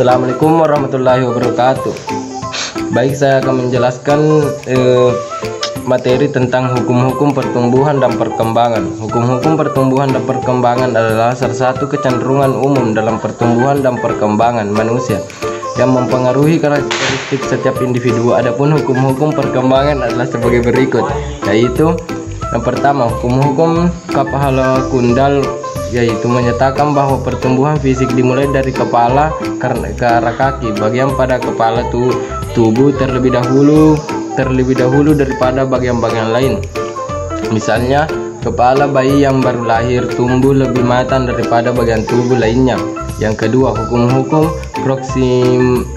Assalamualaikum warahmatullahi wabarakatuh. Baik, saya akan menjelaskan materi tentang hukum-hukum pertumbuhan dan perkembangan. Hukum-hukum pertumbuhan dan perkembangan adalah salah satu kecenderungan umum dalam pertumbuhan dan perkembangan manusia yang mempengaruhi karakteristik setiap individu. Adapun hukum-hukum perkembangan adalah sebagai berikut, yaitu yang pertama, hukum-hukum Kapala Kundal, yaitu menyatakan bahwa pertumbuhan fisik dimulai dari kepala ke arah kaki. Bagian pada kepala tubuh terlebih dahulu daripada bagian-bagian lain. Misalnya, kepala bayi yang baru lahir tumbuh lebih matang daripada bagian tubuh lainnya. Yang kedua, hukum-hukum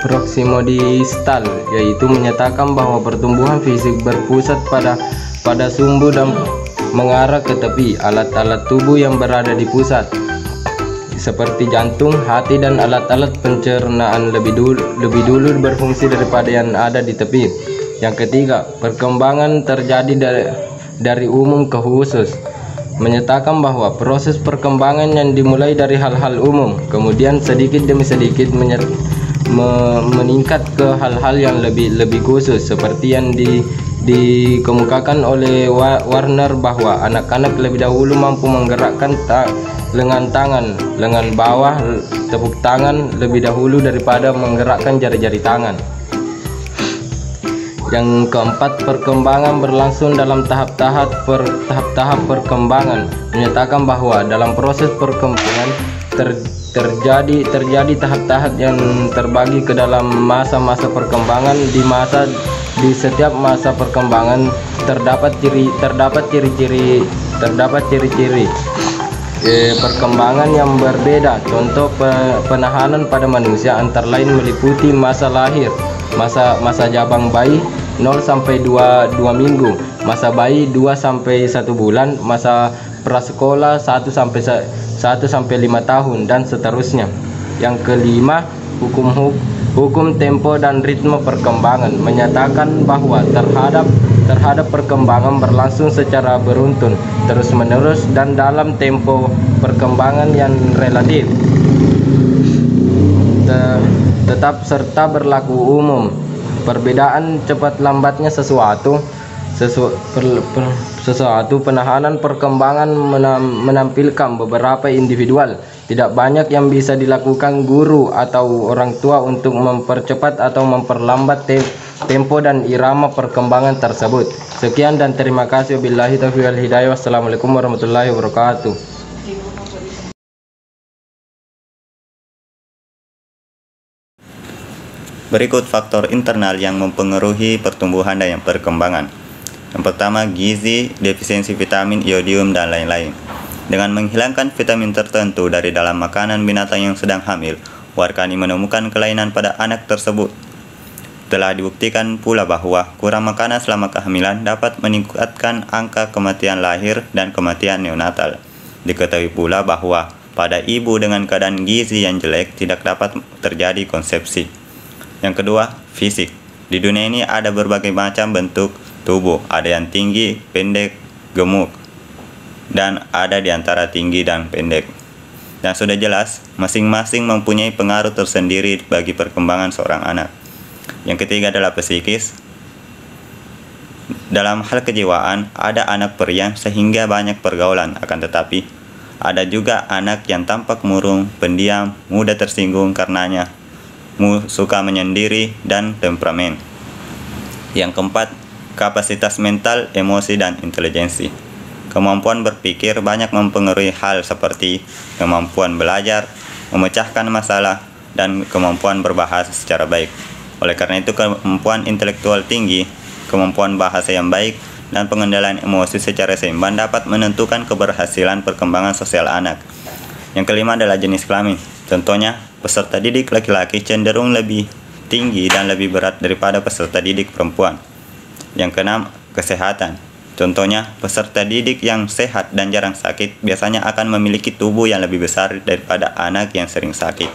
proksimodistal, yaitu menyatakan bahwa pertumbuhan fisik berpusat pada sumbu dan mengarah ke tepi. Alat-alat tubuh yang berada di pusat seperti jantung, hati, dan alat-alat pencernaan lebih dulu berfungsi daripada yang ada di tepi. Yang ketiga, perkembangan terjadi dari umum ke khusus, menyatakan bahwa proses perkembangan yang dimulai dari hal-hal umum kemudian sedikit demi sedikit meningkat ke hal-hal yang lebih khusus, seperti yang dikemukakan oleh Warner bahwa anak-anak lebih dahulu mampu menggerakkan lengan tangan, lengan bawah, tepuk tangan lebih dahulu daripada menggerakkan jari-jari tangan. Yang keempat, perkembangan berlangsung dalam tahap-tahap perkembangan, menyatakan bahwa dalam proses perkembangan terjadi tahap-tahap yang terbagi ke dalam masa-masa perkembangan. Di setiap masa perkembangan terdapat ciri-ciri perkembangan yang berbeda. Contoh penahanan pada manusia antara lain meliputi masa lahir, masa jabang bayi 0 sampai 2 minggu, masa bayi 2 sampai 1 bulan, masa prasekolah 1 sampai 5 tahun, dan seterusnya. Yang kelima, hukum tempo dan ritme perkembangan, menyatakan bahwa terhadap perkembangan berlangsung secara beruntun, terus-menerus, dan dalam tempo perkembangan yang relatif tetap serta berlaku umum. Perbedaan cepat lambatnya sesuatu penahanan perkembangan menampilkan beberapa individual. Tidak banyak yang bisa dilakukan guru atau orang tua untuk mempercepat atau memperlambat tempo dan irama perkembangan tersebut. Sekian dan terima kasih. Wabillahi taufiq wal hidayah. Wassalamualaikum warahmatullahi wabarakatuh. Berikut faktor internal yang mempengaruhi pertumbuhan dan perkembangan. Yang pertama, gizi, defisiensi vitamin, iodium, dan lain-lain. Dengan menghilangkan vitamin tertentu dari dalam makanan binatang yang sedang hamil, Warkani menemukan kelainan pada anak tersebut. Telah dibuktikan pula bahwa kurang makanan selama kehamilan dapat meningkatkan angka kematian lahir dan kematian neonatal. Diketahui pula bahwa pada ibu dengan keadaan gizi yang jelek tidak dapat terjadi konsepsi. Yang kedua, fisik. Di dunia ini ada berbagai macam bentuk tubuh, ada yang tinggi, pendek, gemuk, dan ada di antara tinggi dan pendek. Dan sudah jelas, masing-masing mempunyai pengaruh tersendiri bagi perkembangan seorang anak. Yang ketiga adalah psikis. Dalam hal kejiwaan, ada anak periang sehingga banyak pergaulan, akan tetapi ada juga anak yang tampak murung, pendiam, mudah tersinggung karenanya, suka menyendiri, dan temperamen. Yang keempat, kapasitas mental, emosi, dan intelijensi. Kemampuan berpikir banyak mempengaruhi hal seperti kemampuan belajar, memecahkan masalah, dan kemampuan berbahasa secara baik. Oleh karena itu, kemampuan intelektual tinggi, kemampuan bahasa yang baik, dan pengendalian emosi secara seimbang dapat menentukan keberhasilan perkembangan sosial anak. Yang kelima adalah jenis kelamin. Contohnya, peserta didik laki-laki cenderung lebih tinggi dan lebih berat daripada peserta didik perempuan. Yang keenam, kesehatan. Contohnya, peserta didik yang sehat dan jarang sakit biasanya akan memiliki tubuh yang lebih besar daripada anak yang sering sakit.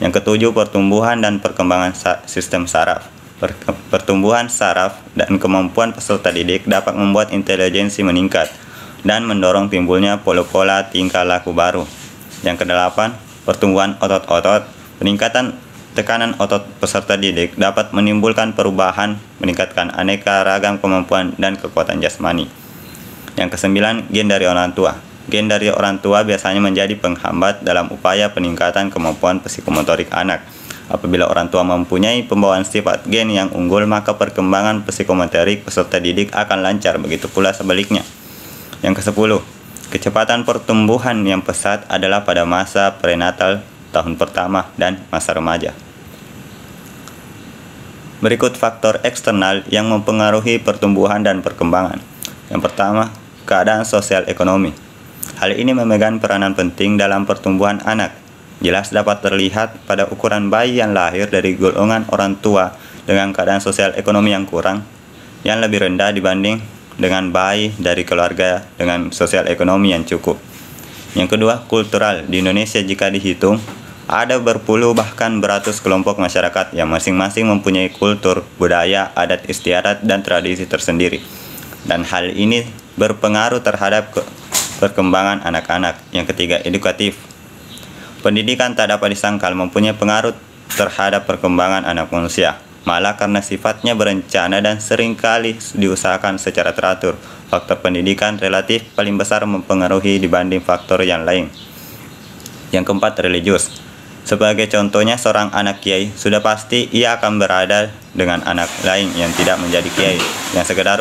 Yang ketujuh, pertumbuhan dan perkembangan sistem saraf. Pertumbuhan saraf dan kemampuan peserta didik dapat membuat intelijensi meningkat dan mendorong timbulnya pola-pola tingkah laku baru. Yang kedelapan, pertumbuhan otot-otot. Peningkatan tekanan otot peserta didik dapat menimbulkan perubahan, meningkatkan aneka ragam kemampuan dan kekuatan jasmani. Yang kesembilan, gen dari orang tua. Gen dari orang tua biasanya menjadi penghambat dalam upaya peningkatan kemampuan psikomotorik anak. Apabila orang tua mempunyai pembawaan sifat gen yang unggul, maka perkembangan psikomotorik peserta didik akan lancar, begitu pula sebaliknya. Yang ke-10, kecepatan pertumbuhan yang pesat adalah pada masa prenatal, tahun pertama, dan masa remaja. Berikut faktor eksternal yang mempengaruhi pertumbuhan dan perkembangan. Yang pertama, keadaan sosial ekonomi. Hal ini memegang peranan penting dalam pertumbuhan anak. Jelas dapat terlihat pada ukuran bayi yang lahir dari golongan orang tua dengan keadaan sosial ekonomi yang kurang, yang lebih rendah dibanding dengan bayi dari keluarga dengan sosial ekonomi yang cukup. Yang kedua, kultural. Di Indonesia jika dihitung, ada berpuluh bahkan beratus kelompok masyarakat yang masing-masing mempunyai kultur, budaya, adat istiadat, dan tradisi tersendiri. Dan hal ini berpengaruh terhadap perkembangan anak-anak. Yang ketiga, edukatif. Pendidikan tak dapat disangkal mempunyai pengaruh terhadap perkembangan anak manusia. Malah karena sifatnya berencana dan seringkali diusahakan secara teratur, faktor pendidikan relatif paling besar mempengaruhi dibanding faktor yang lain. Yang keempat, religius. Sebagai contohnya, seorang anak kiai sudah pasti ia akan berada dengan anak lain yang tidak menjadi kiai, yang sekedar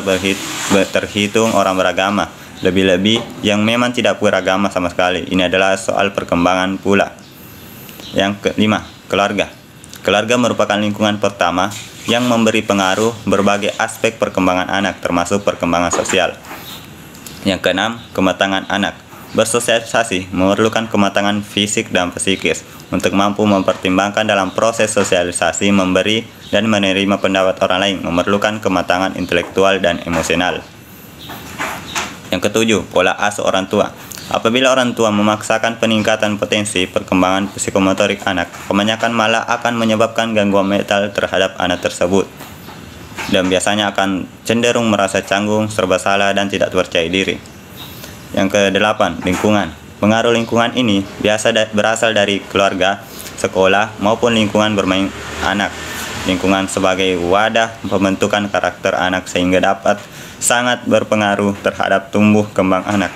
terhitung orang beragama, lebih-lebih yang memang tidak beragama sama sekali. Ini adalah soal perkembangan pula. Yang kelima, keluarga. Keluarga merupakan lingkungan pertama yang memberi pengaruh berbagai aspek perkembangan anak, termasuk perkembangan sosial. Yang keenam, kematangan anak. Bersosialisasi memerlukan kematangan fisik dan psikis untuk mampu mempertimbangkan dalam proses sosialisasi, memberi dan menerima pendapat orang lain, memerlukan kematangan intelektual dan emosional. Yang ketujuh, pola asuh orang tua. Apabila orang tua memaksakan peningkatan potensi perkembangan psikomotorik anak, kebanyakan malah akan menyebabkan gangguan mental terhadap anak tersebut, dan biasanya akan cenderung merasa canggung, serba salah, dan tidak percaya diri. Yang kedelapan, lingkungan. Pengaruh lingkungan ini biasa berasal dari keluarga, sekolah, maupun lingkungan bermain anak. Lingkungan sebagai wadah pembentukan karakter anak sehingga dapat sangat berpengaruh terhadap tumbuh kembang anak.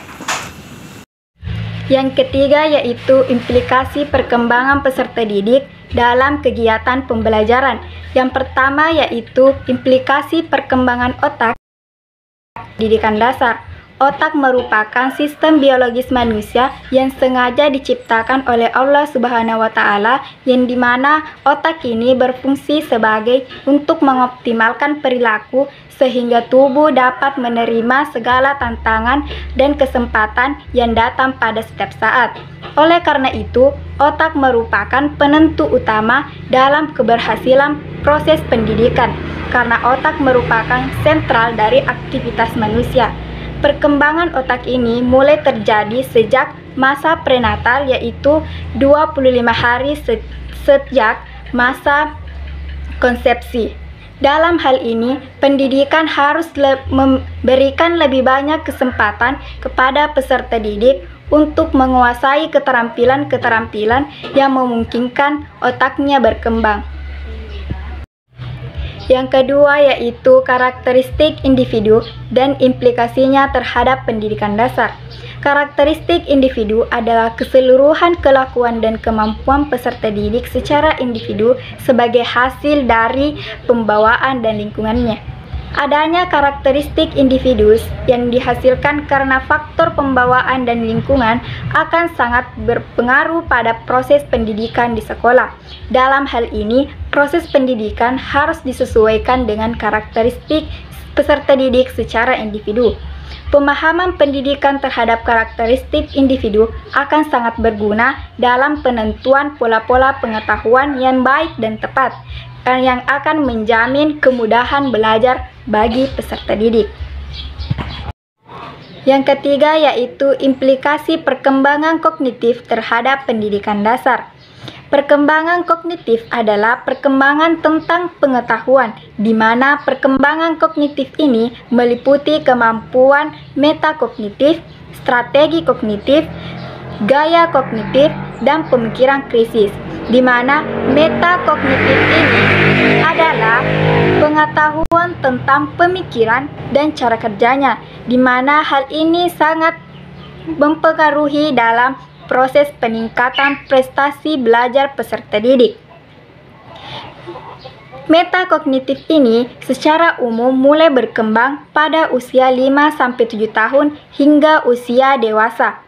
Yang ketiga yaitu implikasi perkembangan peserta didik dalam kegiatan pembelajaran. Yang pertama yaitu implikasi perkembangan otak didikan dasar. Otak merupakan sistem biologis manusia yang sengaja diciptakan oleh Allah Subhanahu wa Ta'ala, yang dimana otak ini berfungsi sebagai untuk mengoptimalkan perilaku sehingga tubuh dapat menerima segala tantangan dan kesempatan yang datang pada setiap saat. Oleh karena itu, otak merupakan penentu utama dalam keberhasilan proses pendidikan, karena otak merupakan sentral dari aktivitas manusia. Perkembangan otak ini mulai terjadi sejak masa prenatal, yaitu 25 hari sejak masa konsepsi. Dalam hal ini, pendidikan harus memberikan lebih banyak kesempatan kepada peserta didik untuk menguasai keterampilan-keterampilan yang memungkinkan otaknya berkembang. Yang kedua yaitu karakteristik individu dan implikasinya terhadap pendidikan dasar. Karakteristik individu adalah keseluruhan kelakuan dan kemampuan peserta didik secara individu sebagai hasil dari pembawaan dan lingkungannya. Adanya karakteristik individu yang dihasilkan karena faktor pembawaan dan lingkungan akan sangat berpengaruh pada proses pendidikan di sekolah. Dalam hal ini, proses pendidikan harus disesuaikan dengan karakteristik peserta didik secara individu. Pemahaman pendidikan terhadap karakteristik individu akan sangat berguna dalam penentuan pola-pola pengetahuan yang baik dan tepat, yang akan menjamin kemudahan belajar bagi peserta didik. Yang ketiga yaitu implikasi perkembangan kognitif terhadap pendidikan dasar. Perkembangan kognitif adalah perkembangan tentang pengetahuan, di mana perkembangan kognitif ini meliputi kemampuan metakognitif, strategi kognitif, gaya kognitif, dan pemikiran kritis. di mana metakognitif ini adalah pengetahuan tentang pemikiran dan cara kerjanya, di mana hal ini sangat mempengaruhi dalam proses peningkatan prestasi belajar peserta didik. Metakognitif ini secara umum mulai berkembang pada usia 5-7 tahun hingga usia dewasa.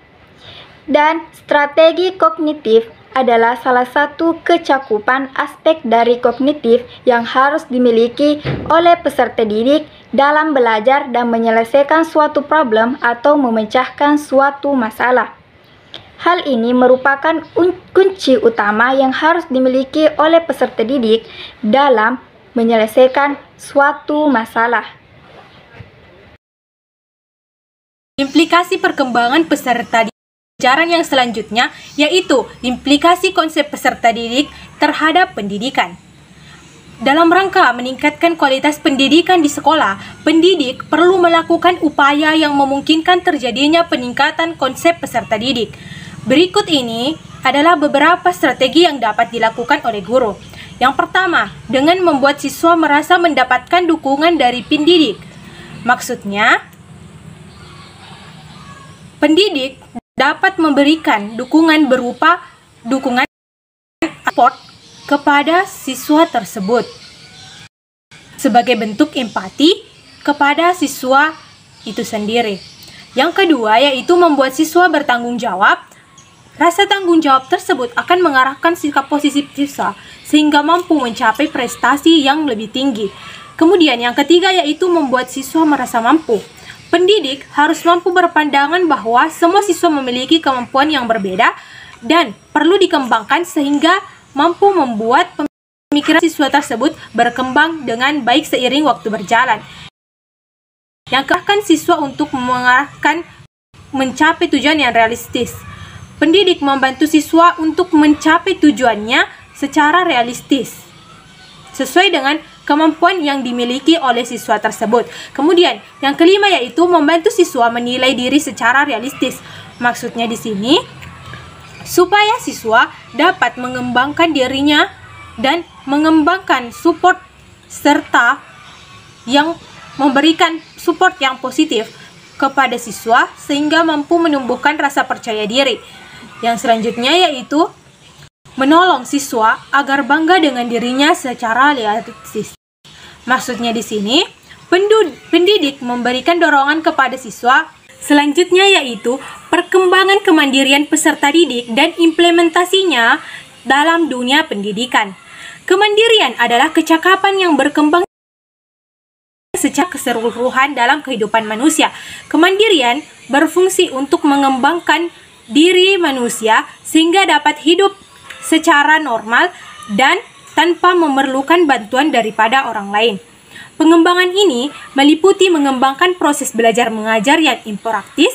Dan strategi kognitif adalah salah satu kecakupan aspek dari kognitif yang harus dimiliki oleh peserta didik dalam belajar dan menyelesaikan suatu problem atau memecahkan suatu masalah. Hal ini merupakan kunci utama yang harus dimiliki oleh peserta didik dalam menyelesaikan suatu masalah. Implikasi perkembangan peserta didik pelajaran yang selanjutnya yaitu implikasi konsep peserta didik terhadap pendidikan. Dalam rangka meningkatkan kualitas pendidikan di sekolah, pendidik perlu melakukan upaya yang memungkinkan terjadinya peningkatan konsep peserta didik. Berikut ini adalah beberapa strategi yang dapat dilakukan oleh guru. Yang pertama, dengan membuat siswa merasa mendapatkan dukungan dari pendidik. Maksudnya, pendidik dapat memberikan dukungan berupa dukungan support kepada siswa tersebut sebagai bentuk empati kepada siswa itu sendiri. Yang kedua, yaitu membuat siswa bertanggung jawab. Rasa tanggung jawab tersebut akan mengarahkan sikap positif siswa sehingga mampu mencapai prestasi yang lebih tinggi. Kemudian yang ketiga yaitu membuat siswa merasa mampu. Pendidik harus mampu berpandangan bahwa semua siswa memiliki kemampuan yang berbeda dan perlu dikembangkan sehingga mampu membuat pemikiran siswa tersebut berkembang dengan baik seiring waktu berjalan. Yang kearahkan siswa untuk mengarahkan mencapai tujuan yang realistis. Pendidik membantu siswa untuk mencapai tujuannya secara realistis, sesuai dengan kemampuan yang dimiliki oleh siswa tersebut. Kemudian, yang kelima yaitu membantu siswa menilai diri secara realistis. Maksudnya di sini, supaya siswa dapat mengembangkan dirinya dan mengembangkan support serta yang memberikan support yang positif kepada siswa sehingga mampu menumbuhkan rasa percaya diri. Yang selanjutnya yaitu menolong siswa agar bangga dengan dirinya secara realistis. Maksudnya di sini, pendidik memberikan dorongan kepada siswa. Selanjutnya yaitu perkembangan kemandirian peserta didik dan implementasinya dalam dunia pendidikan. Kemandirian adalah kecakapan yang berkembang secara keseluruhan dalam kehidupan manusia. Kemandirian berfungsi untuk mengembangkan diri manusia sehingga dapat hidup secara normal dan tanpa memerlukan bantuan daripada orang lain. Pengembangan ini meliputi mengembangkan proses belajar mengajar yang interaktif,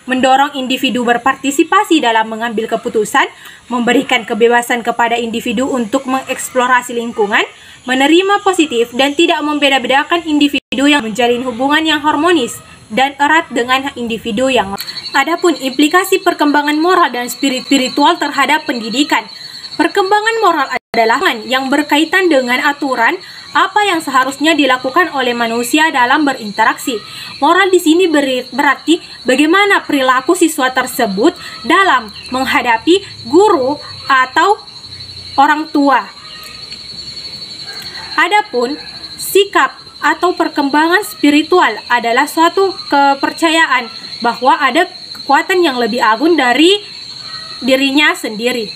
mendorong individu berpartisipasi dalam mengambil keputusan, memberikan kebebasan kepada individu untuk mengeksplorasi lingkungan, menerima positif dan tidak membeda-bedakan individu yang menjalin hubungan yang harmonis dan erat dengan individu yang lain. Adapun implikasi perkembangan moral dan spiritual terhadap pendidikan. Perkembangan moral adalah yang berkaitan dengan aturan apa yang seharusnya dilakukan oleh manusia dalam berinteraksi. Moral di sini berarti bagaimana perilaku siswa tersebut dalam menghadapi guru atau orang tua. Adapun sikap atau perkembangan spiritual adalah suatu kepercayaan bahwa ada kekuatan yang lebih agung dari dirinya sendiri.